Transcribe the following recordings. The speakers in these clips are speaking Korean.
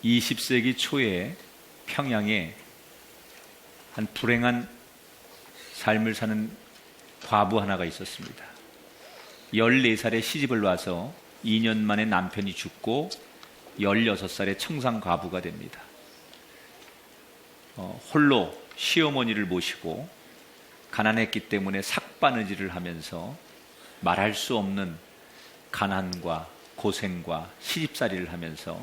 20세기 초에 평양에 한 불행한 삶을 사는 과부 하나가 있었습니다. 14살에 시집을 와서 2년 만에 남편이 죽고 16살에 청산 과부가 됩니다. 홀로 시어머니를 모시고 가난했기 때문에 삭바느질을 하면서 말할 수 없는 가난과 고생과 시집살이를 하면서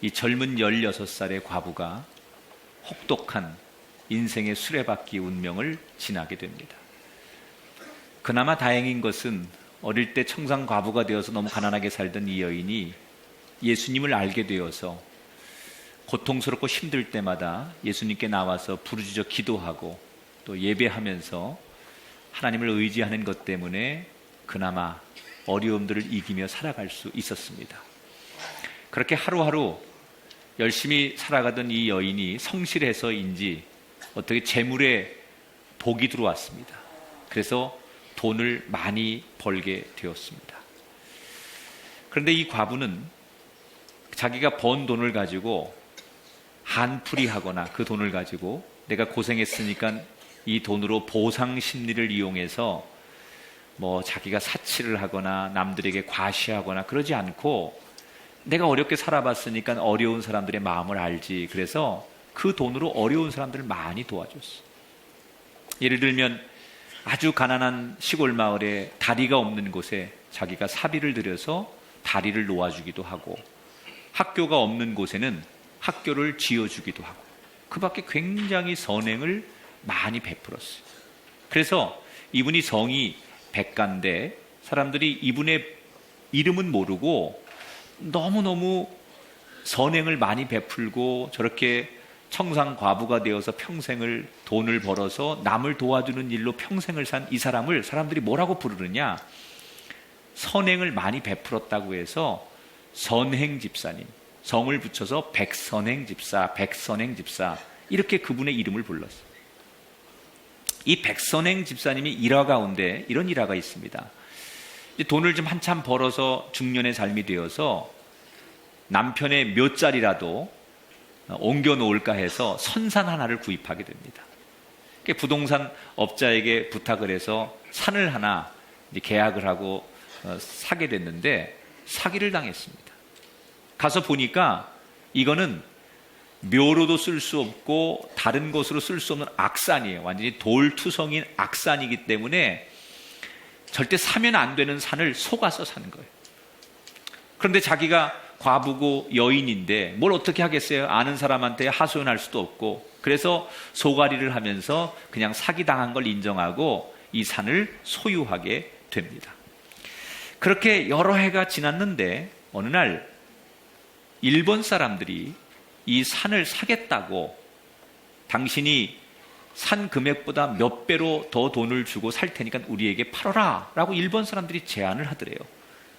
이 젊은 16살의 과부가 혹독한 인생의 수레바퀴 운명을 지나게 됩니다. 그나마 다행인 것은 어릴 때 청산 과부가 되어서 너무 가난하게 살던 이 여인이 예수님을 알게 되어서 고통스럽고 힘들 때마다 예수님께 나와서 부르짖어 기도하고 또 예배하면서 하나님을 의지하는 것 때문에 그나마 어려움들을 이기며 살아갈 수 있었습니다. 그렇게 하루하루 열심히 살아가던 이 여인이 성실해서인지 어떻게 재물에 복이 들어왔습니다. 그래서 돈을 많이 벌게 되었습니다. 그런데 이 과부는 자기가 번 돈을 가지고 한풀이하거나 그 돈을 가지고 내가 고생했으니까 이 돈으로 보상 심리를 이용해서 자기가 사치를 하거나 남들에게 과시하거나 그러지 않고 내가 어렵게 살아봤으니까 어려운 사람들의 마음을 알지. 그래서 그 돈으로 어려운 사람들을 많이 도와줬어. 예를 들면 아주 가난한 시골 마을에 다리가 없는 곳에 자기가 사비를 들여서 다리를 놓아주기도 하고, 학교가 없는 곳에는 학교를 지어주기도 하고, 그 밖에 굉장히 선행을 많이 베풀었어요. 그래서 이분이 성이 백가인데 사람들이 이분의 이름은 모르고 너무너무 선행을 많이 베풀고 저렇게 청산 과부가 되어서 평생을 돈을 벌어서 남을 도와주는 일로 평생을 산 이 사람을 사람들이 뭐라고 부르느냐? 선행을 많이 베풀었다고 해서 선행 집사님, 성을 붙여서 백선행 집사, 백선행 집사, 이렇게 그분의 이름을 불렀어요. 이 백선행 집사님이 일화 가운데 이런 일화가 있습니다. 돈을 좀 한참 벌어서 중년의 삶이 되어서 남편의 몇 자리라도 옮겨 놓을까 해서 선산 하나를 구입하게 됩니다. 부동산 업자에게 부탁을 해서 산을 하나 계약을 하고 사게 됐는데 사기를 당했습니다. 가서 보니까 이거는 묘로도 쓸 수 없고 다른 곳으로 쓸 수 없는 악산이에요. 완전히 돌투성인 악산이기 때문에 절대 사면 안 되는 산을 속아서 사는 거예요. 그런데 자기가 과부고 여인인데 뭘 어떻게 하겠어요? 아는 사람한테 하소연할 수도 없고, 그래서 소가리를 하면서 그냥 사기당한 걸 인정하고 이 산을 소유하게 됩니다. 그렇게 여러 해가 지났는데 어느 날 일본 사람들이 이 산을 사겠다고, 당신이 산 금액보다 몇 배로 더 돈을 주고 살 테니까 우리에게 팔아라 라고 일본 사람들이 제안을 하더래요.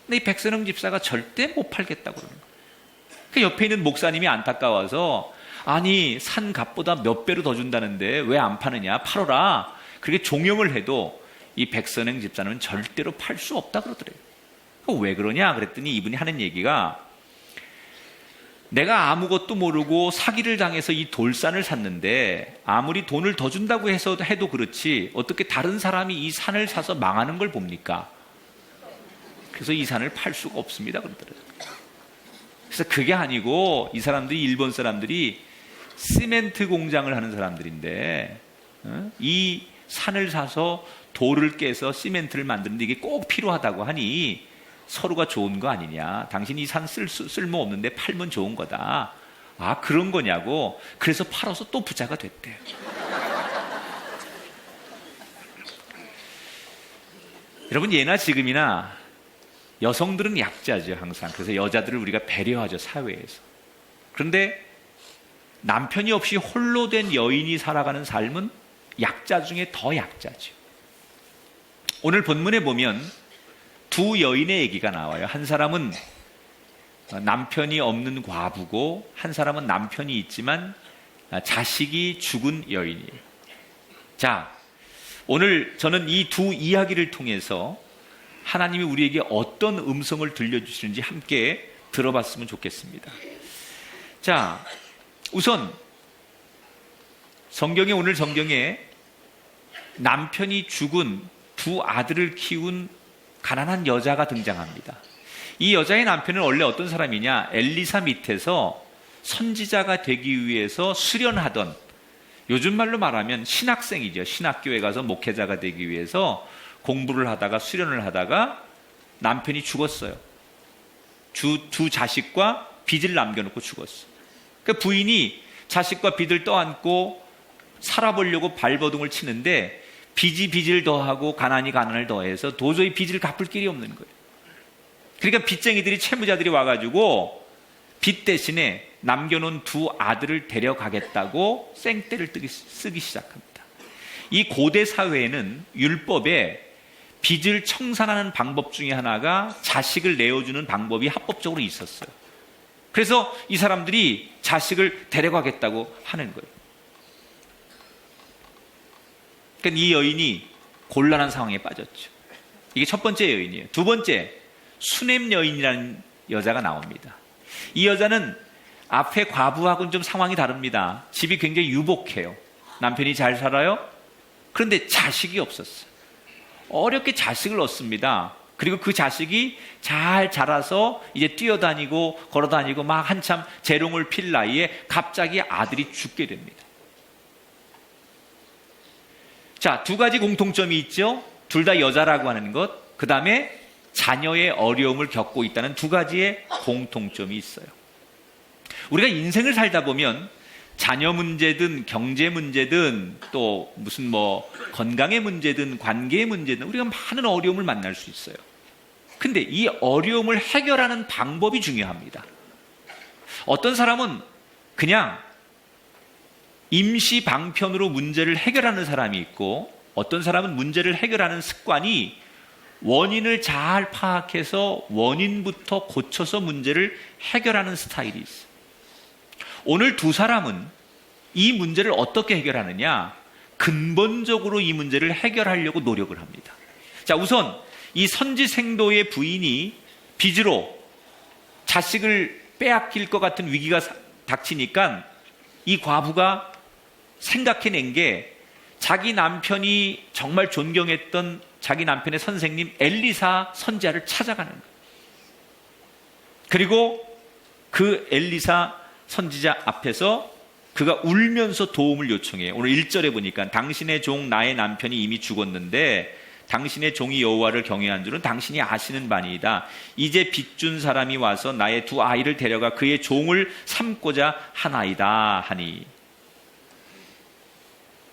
근데 이 백선영 집사가 절대 못 팔겠다고 그러는 거예요. 그 옆에 있는 목사님이 안타까워서, 아니 산 값보다 몇 배로 더 준다는데 왜 안 파느냐, 팔아라. 그렇게 종용을 해도 이 백선영 집사는 절대로 팔 수 없다 그러더래요. 왜 그러냐 그랬더니 이분이 하는 얘기가, 내가 아무것도 모르고 사기를 당해서 이 돌산을 샀는데 아무리 돈을 더 준다고 해도 그렇지 어떻게 다른 사람이 이 산을 사서 망하는 걸 봅니까? 그래서 이 산을 팔 수가 없습니다 그러더라고요. 그래서 그게 아니고 이 사람들이, 일본 사람들이 시멘트 공장을 하는 사람들인데 이 산을 사서 돌을 깨서 시멘트를 만드는데 이게 꼭 필요하다고 하니 서로가 좋은 거 아니냐, 당신이 이 산 쓸모 없는데 팔면 좋은 거다. 아, 그런 거냐고. 그래서 팔아서 또 부자가 됐대요. 여러분, 예나 지금이나 여성들은 약자죠 항상. 그래서 여자들을 우리가 배려하죠 사회에서. 그런데 남편이 없이 홀로 된 여인이 살아가는 삶은 약자 중에 더 약자죠. 오늘 본문에 보면 두 여인의 얘기가 나와요. 한 사람은 남편이 없는 과부고 한 사람은 남편이 있지만 자식이 죽은 여인이에요. 자, 오늘 저는 이 두 이야기를 통해서 하나님이 우리에게 어떤 음성을 들려주시는지 함께 들어봤으면 좋겠습니다. 자, 우선 오늘 성경에 남편이 죽은 두 아들을 키운 가난한 여자가 등장합니다. 이 여자의 남편은 원래 어떤 사람이냐? 엘리사 밑에서 선지자가 되기 위해서 수련하던, 요즘 말로 말하면 신학생이죠. 신학교에 가서 목회자가 되기 위해서 공부를 하다가 수련을 하다가 남편이 죽었어요. 두 자식과 빚을 남겨놓고 죽었어요. 그 부인이 자식과 빚을 떠안고 살아보려고 발버둥을 치는데 빚이 빚을 더하고 가난이 가난을 더해서 도저히 빚을 갚을 길이 없는 거예요. 그러니까 빚쟁이들이, 채무자들이 와가지고 빚 대신에 남겨놓은 두 아들을 데려가겠다고 생떼를 쓰기 시작합니다. 이 고대 사회에는 율법에 빚을 청산하는 방법 중에 하나가 자식을 내어주는 방법이 합법적으로 있었어요. 그래서 이 사람들이 자식을 데려가겠다고 하는 거예요. 그러니까 이 여인이 곤란한 상황에 빠졌죠. 이게 첫 번째 여인이에요. 두 번째, 수넴 여인이라는 여자가 나옵니다. 이 여자는 앞에 과부하고는 좀 상황이 다릅니다. 집이 굉장히 유복해요. 남편이 잘 살아요. 그런데 자식이 없었어요. 어렵게 자식을 얻습니다. 그리고 그 자식이 잘 자라서 이제 뛰어다니고 걸어다니고 막 한참 재롱을 필 나이에 갑자기 아들이 죽게 됩니다. 자, 두 가지 공통점이 있죠. 둘 다 여자라고 하는 것, 그 다음에 자녀의 어려움을 겪고 있다는 두 가지의 공통점이 있어요. 우리가 인생을 살다 보면 자녀 문제든 경제 문제든 또 무슨 건강의 문제든 관계의 문제든 우리가 많은 어려움을 만날 수 있어요. 근데 이 어려움을 해결하는 방법이 중요합니다. 어떤 사람은 그냥 임시 방편으로 문제를 해결하는 사람이 있고, 어떤 사람은 문제를 해결하는 습관이 원인을 잘 파악해서 원인부터 고쳐서 문제를 해결하는 스타일이 있어요. 오늘 두 사람은 이 문제를 어떻게 해결하느냐? 근본적으로 이 문제를 해결하려고 노력을 합니다. 자, 우선 이 선지생도의 부인이 빚으로 자식을 빼앗길 것 같은 위기가 닥치니까 이 과부가 생각해낸 게 자기 남편이 정말 존경했던 자기 남편의 선생님 엘리사 선지자를 찾아가는 거예요. 그리고 그 엘리사 선지자 앞에서 그가 울면서 도움을 요청해요. 오늘 1절에 보니까 당신의 종 나의 남편이 이미 죽었는데 당신의 종이 여호와를 경외한 줄은 당신이 아시는 바니이다. 이제 빚준 사람이 와서 나의 두 아이를 데려가 그의 종을 삼고자 하나이다 하니.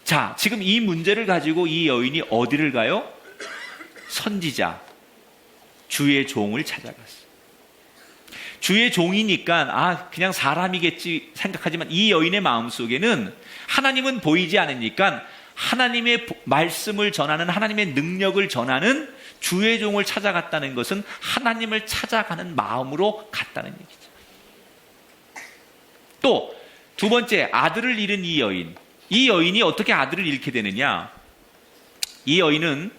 자, 지금 이 문제를 가지고 이 여인이 어디를 가요? 선지자, 주의 종을 찾아갔어요. 주의 종이니까 그냥 사람이겠지 생각하지만 이 여인의 마음속에는 하나님은 보이지 않으니까 하나님의 말씀을 전하는, 하나님의 능력을 전하는 주의 종을 찾아갔다는 것은 하나님을 찾아가는 마음으로 갔다는 얘기죠. 또 두 번째, 아들을 잃은 이 여인. 이 여인이 어떻게 아들을 잃게 되느냐? 이 여인은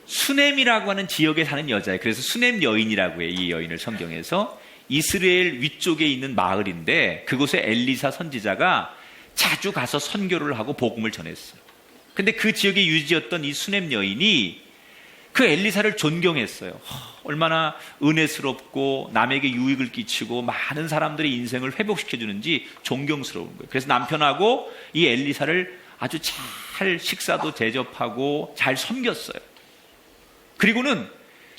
수넴이라고 하는 지역에 사는 여자예요. 그래서 수넴 여인이라고 해요. 이 여인을 성경에서. 이스라엘 위쪽에 있는 마을인데 그곳에 엘리사 선지자가 자주 가서 선교를 하고 복음을 전했어요. 근데 그 지역에 유지였던 이 수넴 여인이 그 엘리사를 존경했어요. 얼마나 은혜스럽고 남에게 유익을 끼치고 많은 사람들의 인생을 회복시켜주는지 존경스러운 거예요. 그래서 남편하고 이 엘리사를 아주 잘 식사도 대접하고 잘 섬겼어요. 그리고는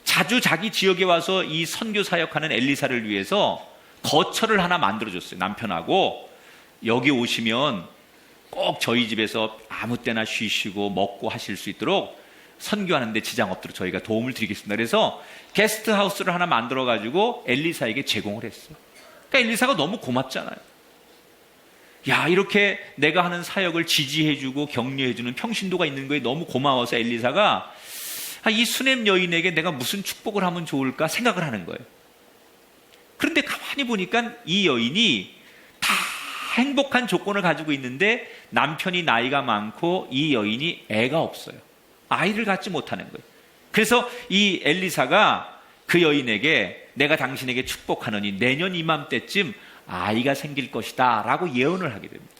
자주 자기 지역에 와서 이 선교 사역하는 엘리사를 위해서 거처를 하나 만들어줬어요. 남편하고 여기 오시면 꼭 저희 집에서 아무 때나 쉬시고 먹고 하실 수 있도록 선교하는데 지장 없도록 저희가 도움을 드리겠습니다. 그래서 게스트하우스를 하나 만들어가지고 엘리사에게 제공을 했어요. 그러니까 엘리사가 너무 고맙잖아요. 야, 이렇게 내가 하는 사역을 지지해주고 격려해주는 평신도가 있는 거에 너무 고마워서 엘리사가 이 수넴 여인에게 내가 무슨 축복을 하면 좋을까 생각을 하는 거예요. 그런데 가만히 보니까 이 여인이 다 행복한 조건을 가지고 있는데 남편이 나이가 많고 이 여인이 애가 없어요. 아이를 갖지 못하는 거예요. 그래서 이 엘리사가 그 여인에게 내가 당신에게 축복하노니 내년 이맘때쯤 아이가 생길 것이다 라고 예언을 하게 됩니다.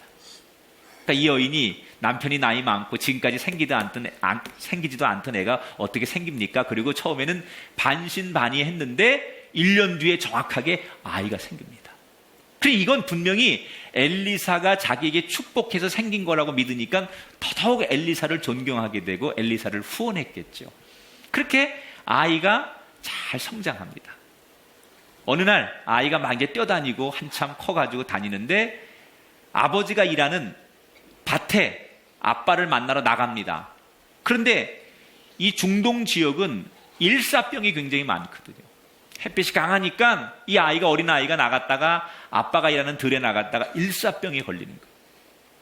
그러니까 이 여인이 남편이 나이 많고 지금까지 생기지도 않던 애가 어떻게 생깁니까? 그리고 처음에는 반신반의했는데 1년 뒤에 정확하게 아이가 생깁니다. 그리고 이건 분명히 엘리사가 자기에게 축복해서 생긴 거라고 믿으니까 더더욱 엘리사를 존경하게 되고 엘리사를 후원했겠죠. 그렇게 아이가 잘 성장합니다. 어느 날 아이가 막 이제 뛰어다니고 한참 커가지고 다니는데 아버지가 일하는 밭에 아빠를 만나러 나갑니다. 그런데 이 중동 지역은 일사병이 굉장히 많거든요. 햇빛이 강하니까 이 아이가, 어린 아이가 나갔다가 아빠가 일하는 들에 나갔다가 일사병에 걸리는 거예요.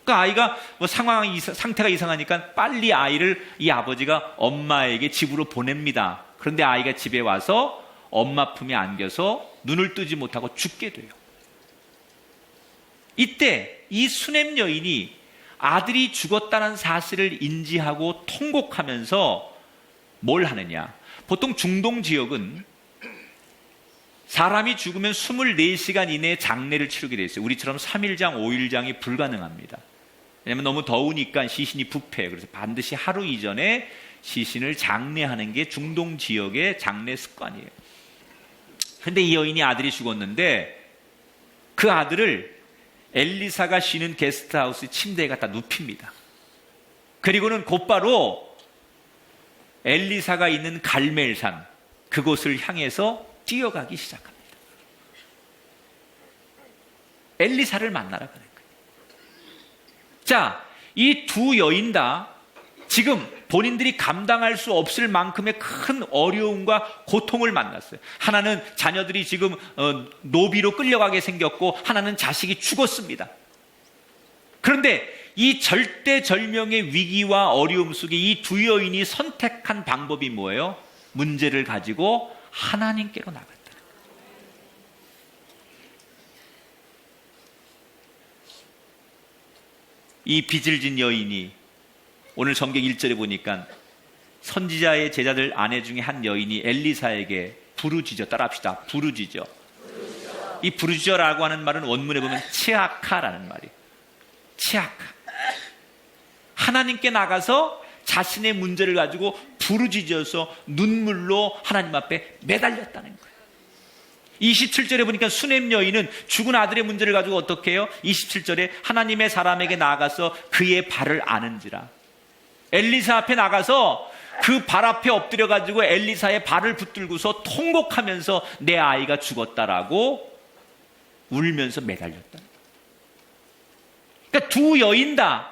그러니까 아이가 뭐 상태가 이상하니까 빨리 아이를 이 아버지가 엄마에게 집으로 보냅니다. 그런데 아이가 집에 와서 엄마 품에 안겨서 눈을 뜨지 못하고 죽게 돼요. 이때 이 수넴 여인이 아들이 죽었다는 사실을 인지하고 통곡하면서 뭘 하느냐. 보통 중동 지역은 사람이 죽으면 24시간 이내에 장례를 치르게 돼 있어요. 우리처럼 3일장, 5일장이 불가능합니다. 왜냐하면 너무 더우니까 시신이 부패해요. 그래서 반드시 하루 이전에 시신을 장례하는 게 중동 지역의 장례 습관이에요. 그런데 이 여인이 아들이 죽었는데 그 아들을 엘리사가 쉬는 게스트하우스 침대에 갖다 눕힙니다. 그리고는 곧바로 엘리사가 있는 갈멜산, 그곳을 향해서 뛰어가기 시작합니다. 엘리사를 만나러 가는 거예요. 자, 이 두 여인 다 지금 본인들이 감당할 수 없을 만큼의 큰 어려움과 고통을 만났어요. 하나는 자녀들이 지금 노비로 끌려가게 생겼고 하나는 자식이 죽었습니다. 그런데 이 절대절명의 위기와 어려움 속에 이 두 여인이 선택한 방법이 뭐예요? 문제를 가지고 하나님께로 나갔다. 이 빚을 진 여인이 오늘 성경 1절에 보니까 선지자의 제자들 아내 중에 한 여인이 엘리사에게 부르짖어, 따라합시다. 부르짖어. 이 부르짖어라고 하는 말은 원문에 보면 치아카라는 말이에요. 치아카. 하나님께 나가서 자신의 문제를 가지고 부르짖어서 눈물로 하나님 앞에 매달렸다는 거예요. 27절에 보니까 수넴 여인은 죽은 아들의 문제를 가지고 어떻게 해요? 27절에 하나님의 사람에게 나가서 그의 발을 아는지라. 엘리사 앞에 나가서 그 발 앞에 엎드려 가지고 엘리사의 발을 붙들고서 통곡하면서 내 아이가 죽었다라고 울면서 매달렸다. 그러니까 두 여인 다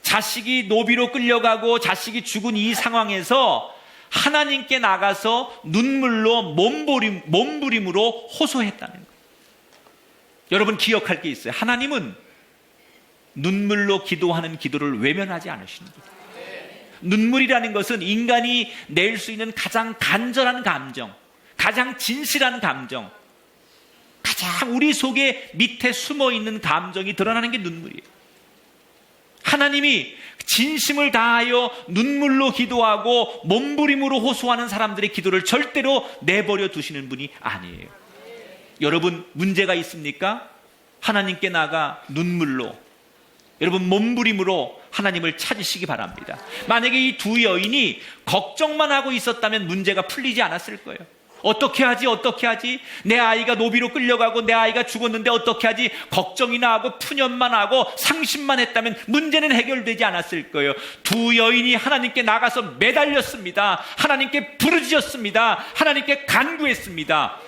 자식이 노비로 끌려가고 자식이 죽은 이 상황에서 하나님께 나가서 눈물로 몸부림으로 호소했다는 거예요. 여러분 기억할 게 있어요. 하나님은 눈물로 기도하는 기도를 외면하지 않으시는 거예요. 눈물이라는 것은 인간이 낼 수 있는 가장 간절한 감정, 가장 진실한 감정, 가장 우리 속에 밑에 숨어있는 감정이 드러나는 게 눈물이에요. 하나님이 진심을 다하여 눈물로 기도하고 몸부림으로 호소하는 사람들의 기도를 절대로 내버려 두시는 분이 아니에요. 여러분 문제가 있습니까? 하나님께 나가 눈물로, 여러분 몸부림으로 하나님을 찾으시기 바랍니다. 만약에 이 두 여인이 걱정만 하고 있었다면 문제가 풀리지 않았을 거예요. 어떻게 하지? 어떻게 하지? 내 아이가 노비로 끌려가고 내 아이가 죽었는데 어떻게 하지? 걱정이나 하고 푸념만 하고 상심만 했다면 문제는 해결되지 않았을 거예요. 두 여인이 하나님께 나가서 매달렸습니다. 하나님께 부르짖었습니다. 하나님께 간구했습니다.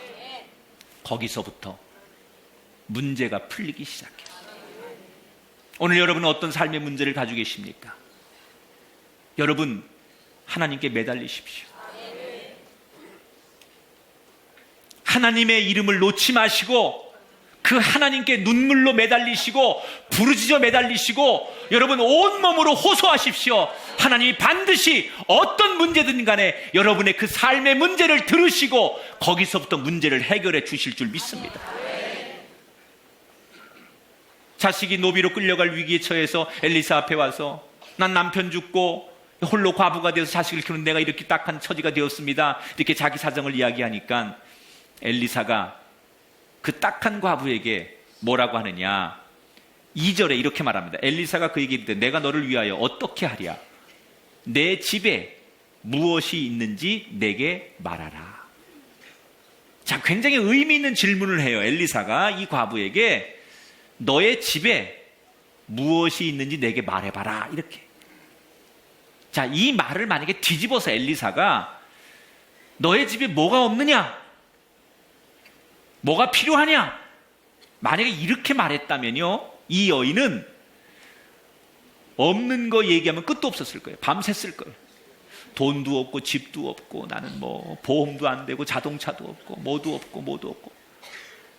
거기서부터 문제가 풀리기 시작해요. 오늘 여러분은 어떤 삶의 문제를 가지고 계십니까? 여러분 하나님께 매달리십시오. 하나님의 이름을 놓지 마시고 그 하나님께 눈물로 매달리시고 부르짖어 매달리시고 여러분 온몸으로 호소하십시오. 하나님이 반드시 어떤 문제든 간에 여러분의 그 삶의 문제를 들으시고 거기서부터 문제를 해결해 주실 줄 믿습니다. 자식이 노비로 끌려갈 위기에 처해서 엘리사 앞에 와서 난 남편 죽고 홀로 과부가 되어서 자식을 키우는 내가 이렇게 딱한 처지가 되었습니다. 이렇게 자기 사정을 이야기하니까 엘리사가 그 딱한 과부에게 뭐라고 하느냐? 2절에 이렇게 말합니다. 엘리사가 그에게 이르되 내가 너를 위하여 어떻게 하랴? 내 집에 무엇이 있는지 내게 말하라. 자, 굉장히 의미 있는 질문을 해요. 엘리사가 이 과부에게 너의 집에 무엇이 있는지 내게 말해봐라. 이렇게. 자, 이 말을 만약에 뒤집어서 엘리사가 너의 집에 뭐가 없느냐? 뭐가 필요하냐? 만약에 이렇게 말했다면요, 이 여인은 없는 거 얘기하면 끝도 없었을 거예요. 밤샜을 거예요. 돈도 없고 집도 없고 나는 뭐 보험도 안 되고 자동차도 없고 뭐도 없고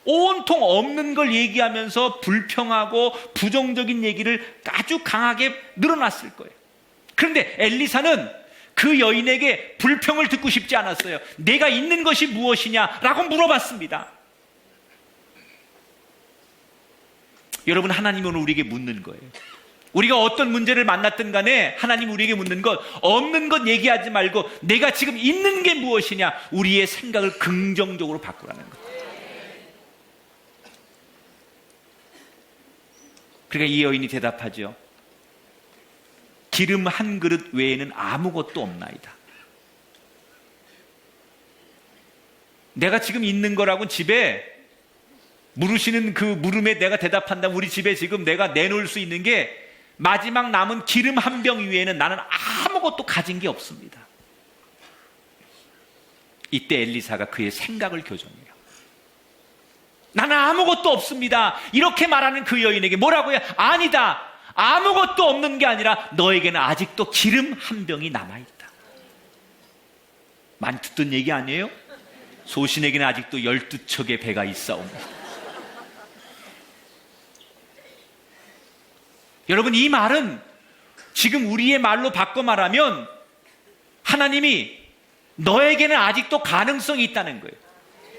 온통 없는 걸 얘기하면서 불평하고 부정적인 얘기를 아주 강하게 늘어놨을 거예요. 그런데 엘리사는 그 여인에게 불평을 듣고 싶지 않았어요. 내가 있는 것이 무엇이냐라고 물어봤습니다. 여러분, 하나님은 오늘 우리에게 묻는 거예요. 우리가 어떤 문제를 만났든 간에 하나님 우리에게 묻는 것, 없는 것 얘기하지 말고 내가 지금 있는 게 무엇이냐, 우리의 생각을 긍정적으로 바꾸라는 것. 그러니까 이 여인이 대답하죠. 기름 한 그릇 외에는 아무것도 없나이다. 내가 지금 있는 거라고 집에 물으시는 그 물음에 내가 대답한다면 우리 집에 지금 내가 내놓을 수 있는 게 마지막 남은 기름 한 병 위에는 나는 아무것도 가진 게 없습니다. 이때 엘리사가 그의 생각을 교정해요. 나는 아무것도 없습니다. 이렇게 말하는 그 여인에게 뭐라고 해요? 아니다. 아무것도 없는 게 아니라 너에게는 아직도 기름 한 병이 남아있다. 많이 듣던 얘기 아니에요? 소신에게는 아직도 12척의 배가 있사옵니다. 여러분, 이 말은 지금 우리의 말로 바꿔 말하면 하나님이 너에게는 아직도 가능성이 있다는 거예요.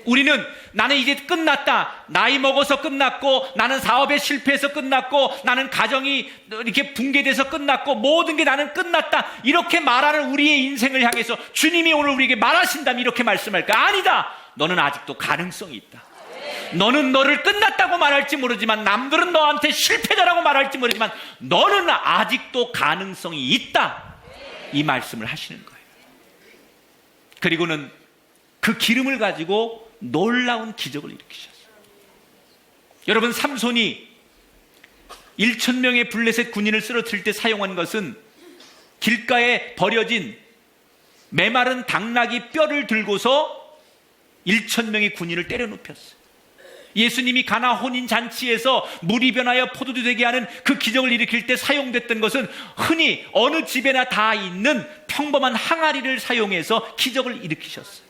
우리는 나는 이제 끝났다. 나이 먹어서 끝났고, 나는 사업에 실패해서 끝났고, 나는 가정이 이렇게 붕괴돼서 끝났고, 모든 게 나는 끝났다. 이렇게 말하는 우리의 인생을 향해서 주님이 오늘 우리에게 말하신다면 이렇게 말씀할까? 아니다. 너는 아직도 가능성이 있다. 너는 너를 끝났다고 말할지 모르지만, 남들은 너한테 실패자라고 말할지 모르지만, 너는 아직도 가능성이 있다. 이 말씀을 하시는 거예요. 그리고는 그 기름을 가지고 놀라운 기적을 일으키셨어요. 여러분, 삼손이 1,000명의 블레셋 군인을 쓰러뜨릴 때 사용한 것은 길가에 버려진 메마른 당나귀 뼈를 들고서 1,000명의 군인을 때려 눕혔어요. 예수님이 가나 혼인 잔치에서 물이 변하여 포도주 되게 하는 그 기적을 일으킬 때 사용됐던 것은 흔히 어느 집에나 다 있는 평범한 항아리를 사용해서 기적을 일으키셨어요.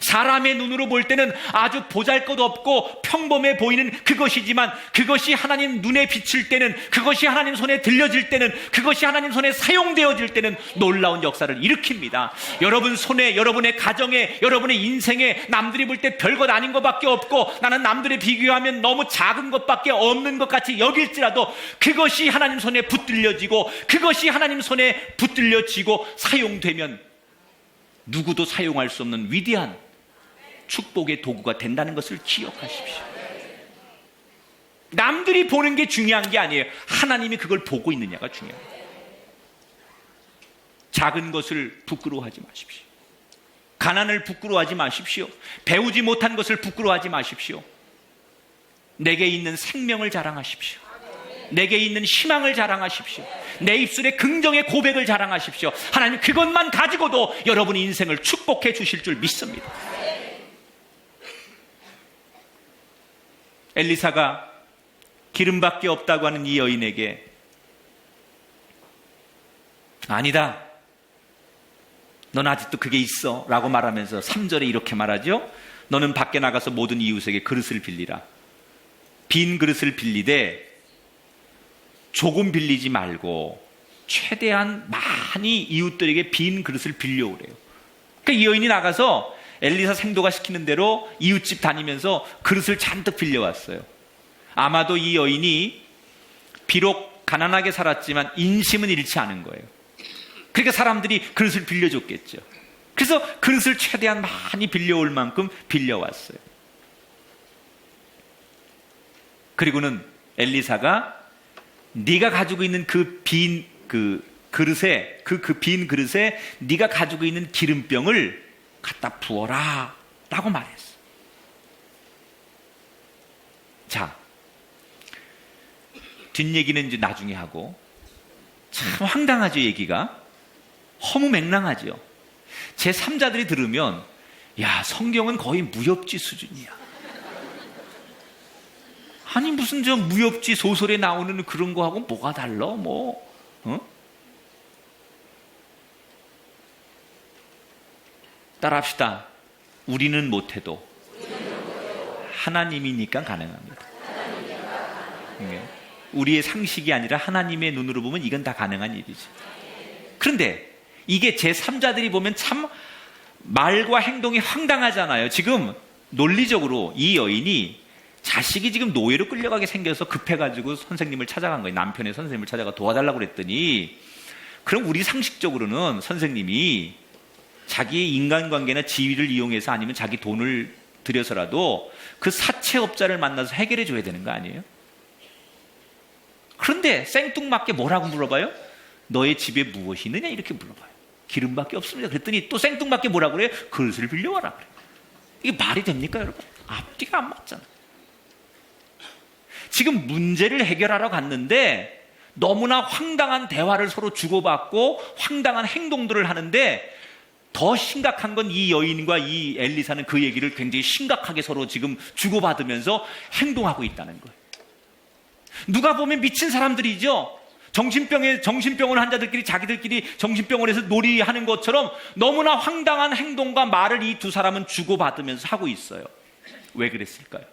사람의 눈으로 볼 때는 아주 보잘것없고 평범해 보이는 그것이지만, 그것이 하나님 눈에 비칠 때는, 그것이 하나님 손에 들려질 때는, 그것이 하나님 손에 사용되어질 때는 놀라운 역사를 일으킵니다. 여러분 손에, 여러분의 가정에, 여러분의 인생에 남들이 볼 때 별것 아닌 것밖에 없고, 나는 남들에 비교하면 너무 작은 것밖에 없는 것 같이 여길지라도, 그것이 하나님 손에 붙들려지고, 그것이 하나님 손에 붙들려지고 사용되면 누구도 사용할 수 없는 위대한 축복의 도구가 된다는 것을 기억하십시오. 남들이 보는 게 중요한 게 아니에요. 하나님이 그걸 보고 있느냐가 중요합니다. 작은 것을 부끄러워하지 마십시오. 가난을 부끄러워하지 마십시오. 배우지 못한 것을 부끄러워하지 마십시오. 내게 있는 생명을 자랑하십시오. 내게 있는 희망을 자랑하십시오. 내 입술에 긍정의 고백을 자랑하십시오. 하나님 그것만 가지고도 여러분의 인생을 축복해 주실 줄 믿습니다. 엘리사가 기름밖에 없다고 하는 이 여인에게 아니다, 넌 아직도 그게 있어 라고 말하면서 3절에 이렇게 말하죠. 너는 밖에 나가서 모든 이웃에게 그릇을 빌리라. 빈 그릇을 빌리되 조금 빌리지 말고 최대한 많이 이웃들에게 빈 그릇을 빌려오래요. 그러니까 이 여인이 나가서 엘리사 생도가 시키는 대로 이웃집 다니면서 그릇을 잔뜩 빌려왔어요. 아마도 이 여인이 비록 가난하게 살았지만 인심은 잃지 않은 거예요. 그러니까 사람들이 그릇을 빌려줬겠죠. 그래서 그릇을 최대한 많이 빌려올 만큼 빌려왔어요. 그리고는 엘리사가 네가 가지고 있는 그 빈 그릇에 빈 그릇에 네가 가지고 있는 기름병을 갖다 부어라 라고 말했어. 자, 뒷얘기는 이제 나중에 하고, 참 황당하죠. 얘기가 허무맹랑하죠. 제3자들이 들으면 야, 성경은 거의 무협지 수준이야. 아니 무슨 저 무협지 소설에 나오는 그런 거하고 뭐가 달라? 따라합시다. 우리는 못해도 하나님이니까 가능합니다. 우리의 상식이 아니라 하나님의 눈으로 보면 이건 다 가능한 일이지. 그런데 이게 제3자들이 보면 참 말과 행동이 황당하잖아요. 지금 논리적으로 이 여인이 자식이 지금 노예로 끌려가게 생겨서 급해가지고 선생님을 찾아간 거예요. 남편의 선생님을 찾아가 도와달라고 그랬더니, 그럼 우리 상식적으로는 선생님이 자기의 인간관계나 지위를 이용해서 아니면 자기 돈을 들여서라도 그 사채업자를 만나서 해결해 줘야 되는 거 아니에요? 그런데 생뚱맞게 뭐라고 물어봐요? 너의 집에 무엇이 있느냐 이렇게 물어봐요. 기름밖에 없습니다. 그랬더니 또 생뚱맞게 뭐라고 그래요? 그릇을 빌려와라 그래요. 이게 말이 됩니까 여러분? 앞뒤가 안 맞잖아요. 지금 문제를 해결하러 갔는데 너무나 황당한 대화를 서로 주고받고 황당한 행동들을 하는데, 더 심각한 건 이 여인과 이 엘리사는 그 얘기를 굉장히 심각하게 서로 지금 주고받으면서 행동하고 있다는 거예요. 누가 보면 미친 사람들이죠. 정신병원 환자들끼리 자기들끼리 정신병원에서 놀이하는 것처럼 너무나 황당한 행동과 말을 이 두 사람은 주고받으면서 하고 있어요. 왜 그랬을까요?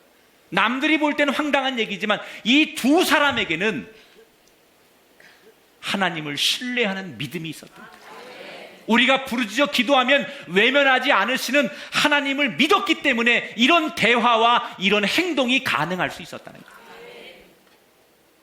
남들이 볼 때는 황당한 얘기지만 이 두 사람에게는 하나님을 신뢰하는 믿음이 있었던 거예요. 우리가 부르짖어 기도하면 외면하지 않으시는 하나님을 믿었기 때문에 이런 대화와 이런 행동이 가능할 수 있었다는 거예요.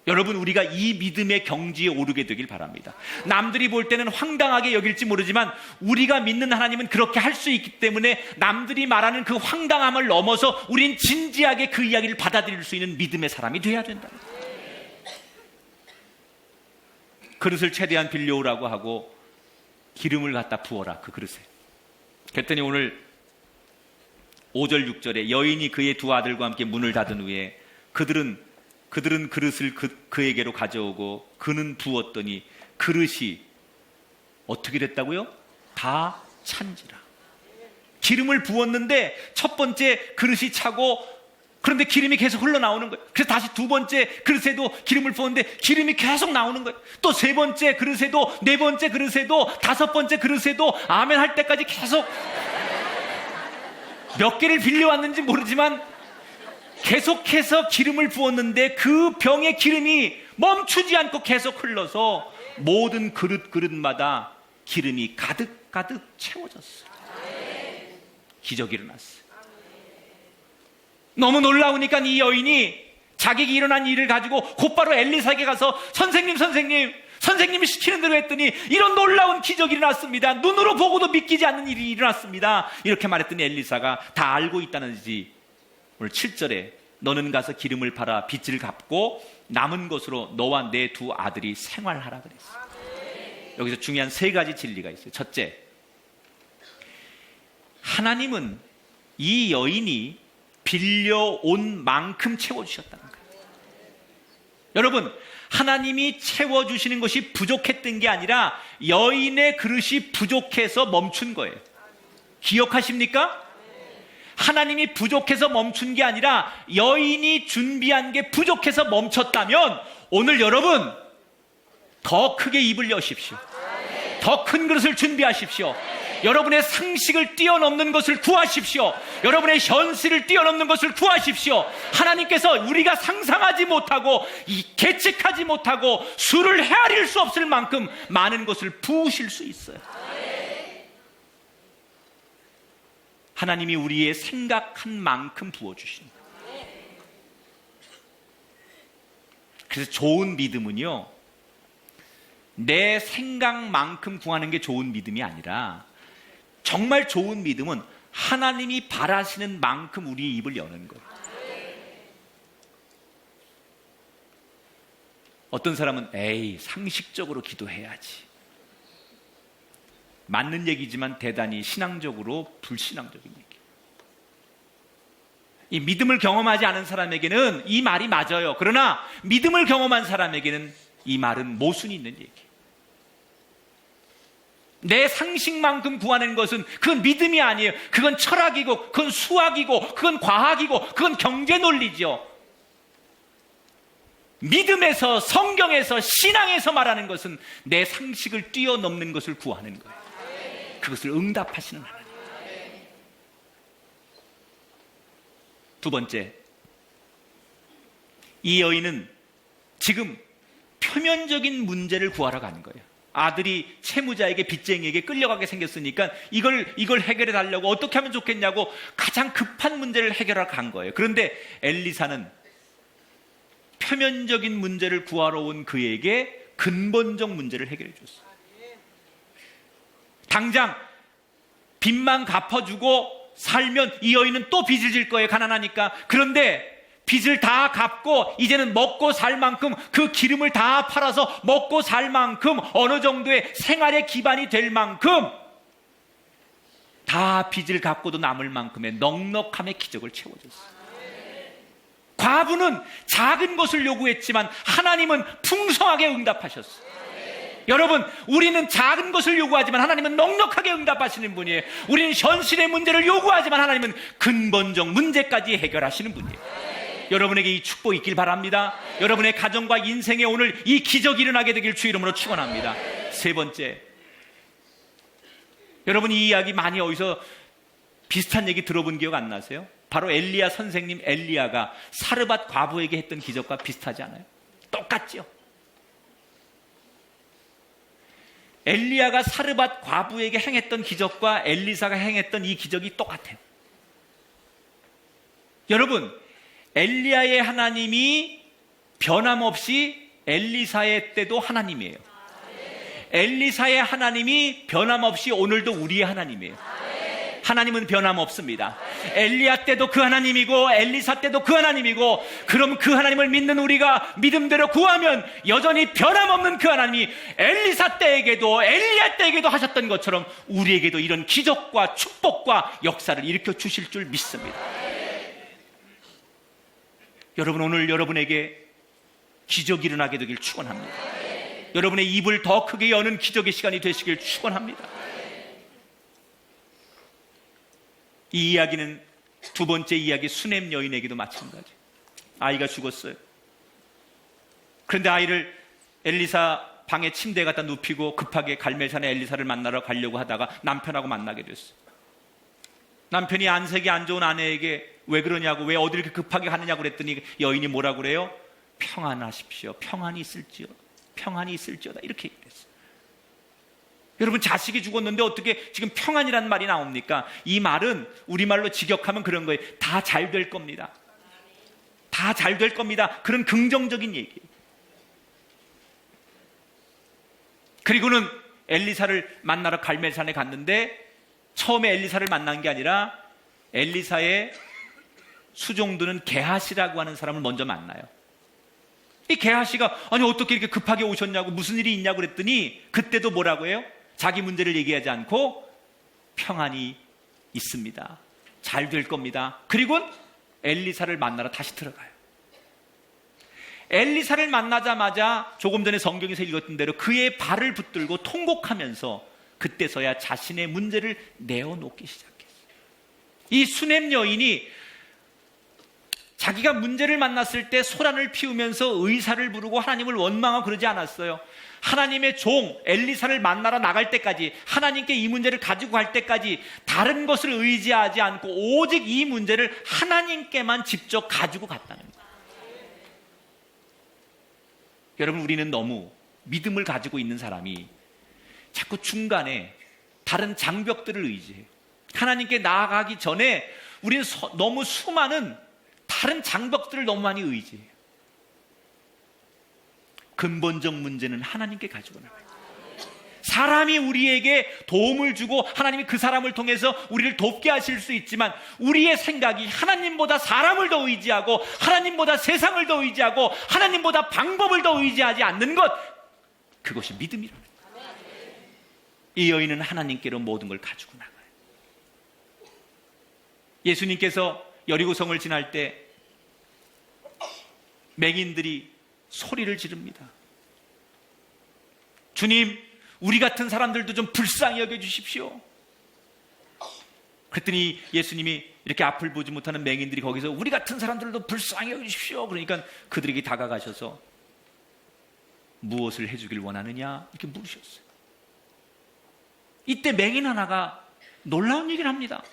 여러분, 우리가 이 믿음의 경지에 오르게 되길 바랍니다. 남들이 볼 때는 황당하게 여길지 모르지만 우리가 믿는 하나님은 그렇게 할 수 있기 때문에 남들이 말하는 그 황당함을 넘어서 우린 진지하게 그 이야기를 받아들일 수 있는 믿음의 사람이 돼야 된다. 그릇을 최대한 빌려오라고 하고 기름을 갖다 부어라 그 그릇에. 그랬더니 오늘 5절 6절에 여인이 그의 두 아들과 함께 문을 닫은 후에 그들은 그릇을 그에게로 가져오고 그는 부었더니 그릇이 어떻게 됐다고요? 다 찬지라. 기름을 부었는데 첫 번째 그릇이 차고, 그런데 기름이 계속 흘러나오는 거예요. 그래서 다시 두 번째 그릇에도 기름을 부었는데 기름이 계속 나오는 거예요. 또 세 번째 그릇에도, 네 번째 그릇에도, 다섯 번째 그릇에도 아멘 할 때까지 계속 몇 개를 빌려왔는지 모르지만 계속해서 기름을 부었는데 그 병의 기름이 멈추지 않고 계속 흘러서 모든 그릇마다 기름이 가득가득 채워졌어요. 기적이 일어났어요. 너무 놀라우니까 이 여인이 자기가 일어난 일을 가지고 곧바로 엘리사에게 가서 선생님이 시키는 대로 했더니 이런 놀라운 기적이 일어났습니다. 눈으로 보고도 믿기지 않는 일이 일어났습니다. 이렇게 말했더니 엘리사가 다 알고 있다는지 오늘 7절에 너는 가서 기름을 팔아 빚을 갚고 남은 것으로 너와 내 두 아들이 생활하라 그랬어요. 여기서 중요한 세 가지 진리가 있어요. 첫째, 하나님은 이 여인이 빌려온 만큼 채워주셨다는 거예요. 여러분, 하나님이 채워주시는 것이 부족했던 게 아니라 여인의 그릇이 부족해서 멈춘 거예요. 기억하십니까? 하나님이 부족해서 멈춘 게 아니라 여인이 준비한 게 부족해서 멈췄다면 오늘 여러분 더 크게 입을 여십시오. 더 큰 그릇을 준비하십시오. 여러분의 상식을 뛰어넘는 것을 구하십시오. 여러분의 현실을 뛰어넘는 것을 구하십시오. 하나님께서 우리가 상상하지 못하고 계측하지 못하고 수를 헤아릴 수 없을 만큼 많은 것을 부으실 수 있어요. 하나님이 우리의 생각한 만큼 부어주십니다. 그래서 좋은 믿음은요, 내 생각만큼 구하는 게 좋은 믿음이 아니라 정말 좋은 믿음은 하나님이 바라시는 만큼 우리의 입을 여는 거예요. 어떤 사람은 에이, 상식적으로 기도해야지. 맞는 얘기지만 대단히 신앙적으로 불신앙적인 얘기. 이 믿음을 경험하지 않은 사람에게는 이 말이 맞아요. 그러나 믿음을 경험한 사람에게는 이 말은 모순이 있는 얘기. 내 상식만큼 구하는 것은 그건 믿음이 아니에요. 그건 철학이고, 그건 수학이고, 그건 과학이고, 그건 경제 논리죠. 믿음에서, 성경에서, 신앙에서 말하는 것은 내 상식을 뛰어넘는 것을 구하는 거예요. 그것을 응답하시는 하나님. 두 번째, 이 여인은 지금 표면적인 문제를 구하러 가는 거예요. 아들이 채무자에게 빚쟁이에게 끌려가게 생겼으니까 이걸 해결해 달라고 어떻게 하면 좋겠냐고 가장 급한 문제를 해결하러 간 거예요. 그런데 엘리사는 표면적인 문제를 구하러 온 그에게 근본적 문제를 해결해 줬어요. 당장 빚만 갚아주고 살면 이 여인은 또 빚을 질 거예요. 가난하니까. 그런데 빚을 다 갚고 이제는 먹고 살 만큼 그 기름을 다 팔아서 먹고 살 만큼 어느 정도의 생활의 기반이 될 만큼 다 빚을 갚고도 남을 만큼의 넉넉함의 기적을 채워줬어요. 과부는 작은 것을 요구했지만 하나님은 풍성하게 응답하셨어요. 여러분, 우리는 작은 것을 요구하지만 하나님은 넉넉하게 응답하시는 분이에요. 우리는 현실의 문제를 요구하지만 하나님은 근본적 문제까지 해결하시는 분이에요. 여러분에게 이 축복이 있길 바랍니다. 여러분의 가정과 인생에 오늘 이 기적이 일어나게 되길 주 이름으로 축원합니다. 세 번째, 여러분 이 이야기 많이 어디서 비슷한 얘기 들어본 기억 안 나세요? 바로 엘리야 선생님 엘리야가 사르밧 과부에게 했던 기적과 비슷하지 않아요? 똑같죠? 엘리야가 사르밧 과부에게 행했던 기적과 엘리사가 행했던 이 기적이 똑같아요. 여러분, 엘리야의 하나님이 변함없이 엘리사의 때도 하나님이에요. 엘리사의 하나님이 변함없이 오늘도 우리의 하나님이에요. 하나님은 변함없습니다. 엘리야 때도 그 하나님이고 엘리사 때도 그 하나님이고, 그럼 그 하나님을 믿는 우리가 믿음대로 구하면 여전히 변함없는 그 하나님이 엘리사 때에게도 엘리야 때에게도 하셨던 것처럼 우리에게도 이런 기적과 축복과 역사를 일으켜 주실 줄 믿습니다. 여러분, 오늘 여러분에게 기적이 일어나게 되길 축원합니다. 여러분의 입을 더 크게 여는 기적의 시간이 되시길 축원합니다. 이 이야기는 두 번째 이야기 수넴 여인에게도 마찬가지. 아이가 죽었어요. 그런데 아이를 엘리사 방에 침대에 갖다 눕히고 급하게 갈멜산에 엘리사를 만나러 가려고 하다가 남편하고 만나게 됐어요. 남편이 안색이 안 좋은 아내에게 왜 그러냐고, 왜 어딜 이렇게 급하게 가느냐고 그랬더니 여인이 뭐라고 그래요? 평안하십시오. 평안이 있을지어. 평안이 있을지어다. 이렇게 얘기했어요. 여러분, 자식이 죽었는데 어떻게 지금 평안이라는 말이 나옵니까? 이 말은 우리말로 직역하면 그런 거예요. 다 잘 될 겁니다. 다 잘 될 겁니다. 그런 긍정적인 얘기예요. 그리고는 엘리사를 만나러 갈멜산에 갔는데 처음에 엘리사를 만난 게 아니라 엘리사의 수종드는 게하시라고 하는 사람을 먼저 만나요. 이 게하시가 아니 어떻게 이렇게 급하게 오셨냐고, 무슨 일이 있냐고 그랬더니 그때도 뭐라고 해요? 자기 문제를 얘기하지 않고 평안이 있습니다. 잘 될 겁니다. 그리고 엘리사를 만나러 다시 들어가요. 엘리사를 만나자마자 조금 전에 성경에서 읽었던 대로 그의 발을 붙들고 통곡하면서 그때서야 자신의 문제를 내어놓기 시작했어요. 이 수넴 여인이 자기가 문제를 만났을 때 소란을 피우면서 의사를 부르고 하나님을 원망하고 그러지 않았어요. 하나님의 종 엘리사를 만나러 나갈 때까지, 하나님께 이 문제를 가지고 갈 때까지 다른 것을 의지하지 않고 오직 이 문제를 하나님께만 직접 가지고 갔다는 거예요. 여러분, 우리는 너무 믿음을 가지고 있는 사람이 자꾸 중간에 다른 장벽들을 의지해요. 하나님께 나아가기 전에 우리는 너무 수많은 다른 장벽들을 너무 많이 의지해요. 근본적 문제는 하나님께 가지고 나가요. 사람이 우리에게 도움을 주고 하나님이 그 사람을 통해서 우리를 돕게 하실 수 있지만, 우리의 생각이 하나님보다 사람을 더 의지하고 하나님보다 세상을 더 의지하고 하나님보다 방법을 더 의지하지 않는 것, 그것이 믿음이라는 거예요. 이 여인은 하나님께로 모든 걸 가지고 나가요. 예수님께서 여리고성을 지날 때 맹인들이 소리를 지릅니다. 주님, 우리 같은 사람들도 좀 불쌍히 여겨주십시오. 그랬더니 예수님이 이렇게 앞을 보지 못하는 맹인들이 거기서 우리 같은 사람들도 불쌍히 여겨주십시오. 그러니까 그들에게 다가가셔서 무엇을 해주길 원하느냐 이렇게 물으셨어요. 이때 맹인 하나가 놀라운 얘기를 합니다.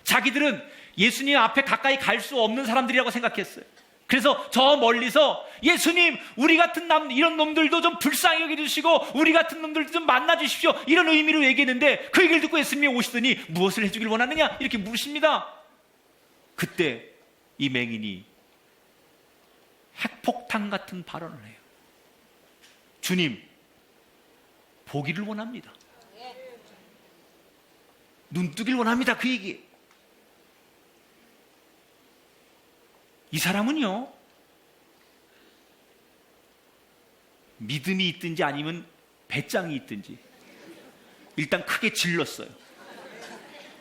자기들은 예수님 앞에 가까이 갈 수 없는 사람들이라고 생각했어요. 그래서 저 멀리서 예수님, 우리 같은 이런 놈들도 좀 불쌍히 여겨주시고 우리 같은 놈들도 좀 만나주십시오, 이런 의미로 얘기했는데, 그 얘기를 듣고 예수님이 오시더니 무엇을 해주길 원하느냐 이렇게 물으십니다. 그때 이 맹인이 핵폭탄 같은 발언을 해요. 주님, 보기를 원합니다. 눈 뜨길 원합니다. 그 얘기. 이 사람은요, 믿음이 있든지 아니면 배짱이 있든지 일단 크게 질렀어요.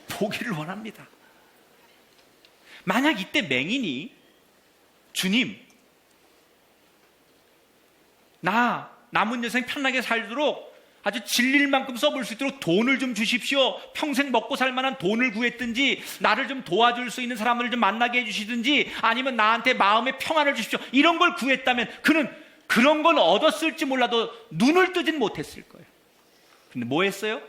보기를 원합니다. 만약 이때 맹인이 주님, 나 남은 여생 편하게 살도록 아주 질릴 만큼 써볼 수 있도록 돈을 좀 주십시오, 평생 먹고 살 만한 돈을 구했든지 나를 좀 도와줄 수 있는 사람을 좀 만나게 해주시든지 아니면 나한테 마음의 평안을 주십시오, 이런 걸 구했다면 그는 그런 건 얻었을지 몰라도 눈을 뜨진 못했을 거예요. 근데 뭐 했어요?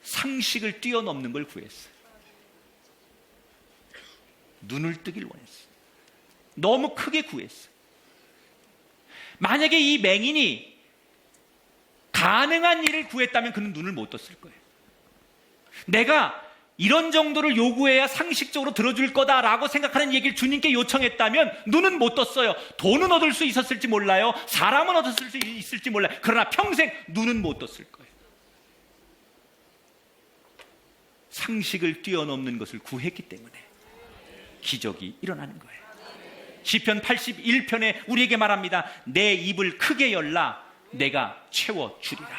상식을 뛰어넘는 걸 구했어요. 눈을 뜨길 원했어요. 너무 크게 구했어요. 만약에 이 맹인이 가능한 일을 구했다면 그는 눈을 못 떴을 거예요. 내가 이런 정도를 요구해야 상식적으로 들어줄 거다라고 생각하는 얘기를 주님께 요청했다면 눈은 못 떴어요. 돈은 얻을 수 있었을지 몰라요. 사람은 얻을 수 있을지 몰라요. 그러나 평생 눈은 못 떴을 거예요. 상식을 뛰어넘는 것을 구했기 때문에 기적이 일어나는 거예요. 시편 81편에 우리에게 말합니다. 내 입을 크게 열라 내가 채워주리라.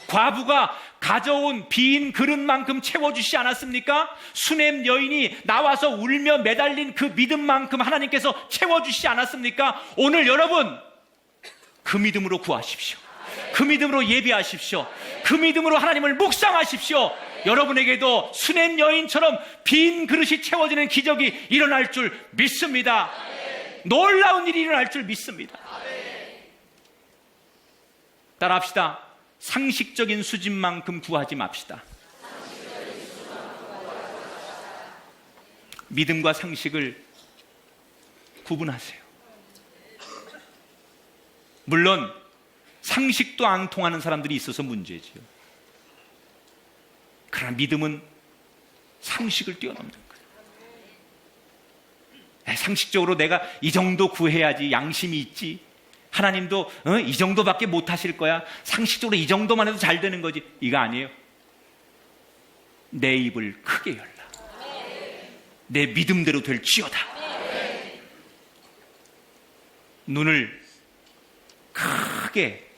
과부가 가져온 빈 그릇만큼 채워주시지 않았습니까? 수넴 여인이 나와서 울며 매달린 그 믿음만큼 하나님께서 채워주시지 않았습니까? 오늘 여러분 그 믿음으로 구하십시오. 그 믿음으로 예배하십시오. 그 믿음으로 하나님을 묵상하십시오. 여러분에게도 수넴 여인처럼 빈 그릇이 채워지는 기적이 일어날 줄 믿습니다. 놀라운 일이 일어날 줄 믿습니다. 따라합시다. 상식적인 수준만큼 구하지 맙시다. 믿음과 상식을 구분하세요. 물론 상식도 안 통하는 사람들이 있어서 문제지요. 그러나 믿음은 상식을 뛰어넘는 거예요. 상식적으로 내가 이 정도 구해야지 양심이 있지, 하나님도 이 정도밖에 못 하실 거야, 상식적으로 이 정도만 해도 잘 되는 거지, 이거 아니에요. 내 입을 크게 열라. 내 믿음대로 될지어다. 눈을 크게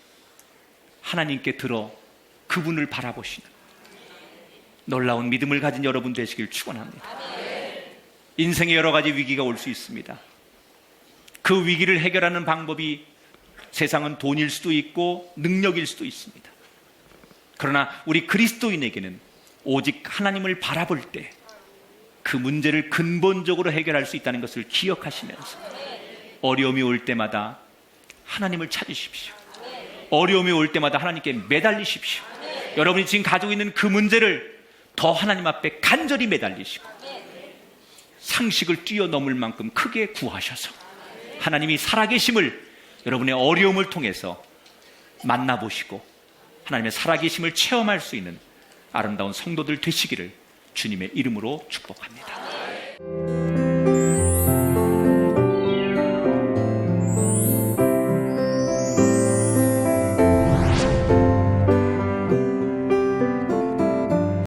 하나님께 들어 그분을 바라보시는 놀라운 믿음을 가진 여러분 되시길 축원합니다. 인생에 여러 가지 위기가 올 수 있습니다. 그 위기를 해결하는 방법이 세상은 돈일 수도 있고 능력일 수도 있습니다. 그러나 우리 그리스도인에게는 오직 하나님을 바라볼 때 그 문제를 근본적으로 해결할 수 있다는 것을 기억하시면서 어려움이 올 때마다 하나님을 찾으십시오. 어려움이 올 때마다 하나님께 매달리십시오. 여러분이 지금 가지고 있는 그 문제를 더 하나님 앞에 간절히 매달리시고 상식을 뛰어넘을 만큼 크게 구하셔서 하나님이 살아계심을 여러분의 어려움을 통해서 만나보시고 하나님의 살아계심을 체험할 수 있는 아름다운 성도들 되시기를 주님의 이름으로 축복합니다.